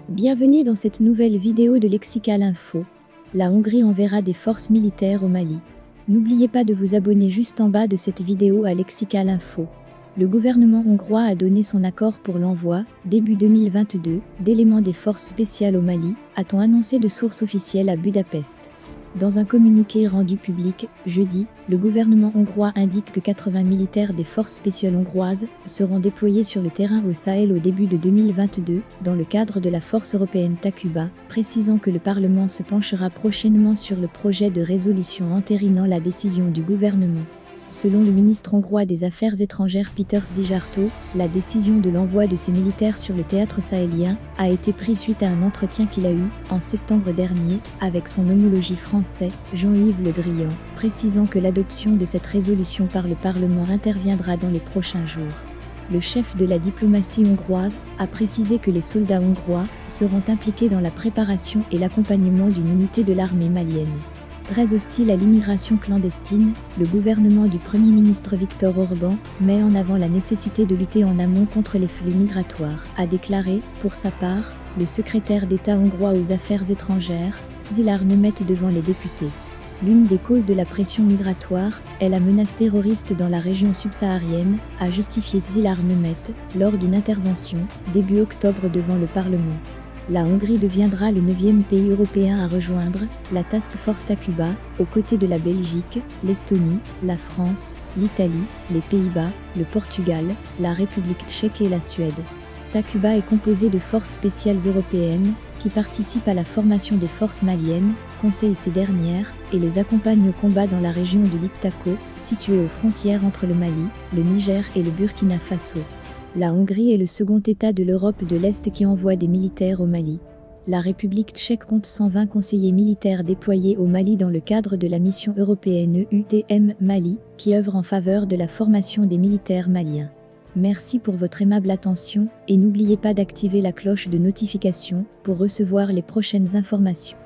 Bienvenue dans cette nouvelle vidéo de Lexical Info. La Hongrie enverra des forces militaires au Mali. N'oubliez pas de vous abonner juste en bas de cette vidéo à Lexical Info. Le gouvernement hongrois a donné son accord pour l'envoi, début 2022, d'éléments des forces spéciales au Mali, a-t-on annoncé de sources officielles à Budapest. Dans un communiqué rendu public, jeudi, le gouvernement hongrois indique que 80 militaires des forces spéciales hongroises seront déployés sur le terrain au Sahel au début de 2022, dans le cadre de la force européenne Takuba, précisant que le Parlement se penchera prochainement sur le projet de résolution entérinant la décision du gouvernement. Selon le ministre hongrois des Affaires étrangères Péter Szijjártó, la décision de l'envoi de ces militaires sur le théâtre sahélien a été prise suite à un entretien qu'il a eu, en septembre dernier, avec son homologie français, Jean-Yves Le Drian, précisant que l'adoption de cette résolution par le Parlement interviendra dans les prochains jours. Le chef de la diplomatie hongroise a précisé que les soldats hongrois seront impliqués dans la préparation et l'accompagnement d'une unité de l'armée malienne. Très hostile à l'immigration clandestine, le gouvernement du Premier ministre Viktor Orban met en avant la nécessité de lutter en amont contre les flux migratoires, a déclaré, pour sa part, le secrétaire d'État hongrois aux Affaires étrangères, Szilárd Németh devant les députés. L'une des causes de la pression migratoire est la menace terroriste dans la région subsaharienne, a justifié Szilárd Németh lors d'une intervention, début octobre devant le Parlement. La Hongrie deviendra le 9e pays européen à rejoindre la Task Force Takuba, aux côtés de la Belgique, l'Estonie, la France, l'Italie, les Pays-Bas, le Portugal, la République tchèque et la Suède. Takuba est composé de forces spéciales européennes qui participent à la formation des forces maliennes, conseillent ces dernières et les accompagnent au combat dans la région de l'Iptako, située aux frontières entre le Mali, le Niger et le Burkina Faso. La Hongrie est le second État de l'Europe de l'Est qui envoie des militaires au Mali. La République tchèque compte 120 conseillers militaires déployés au Mali dans le cadre de la mission européenne EUTM Mali, qui œuvre en faveur de la formation des militaires maliens. Merci pour votre aimable attention et n'oubliez pas d'activer la cloche de notification pour recevoir les prochaines informations.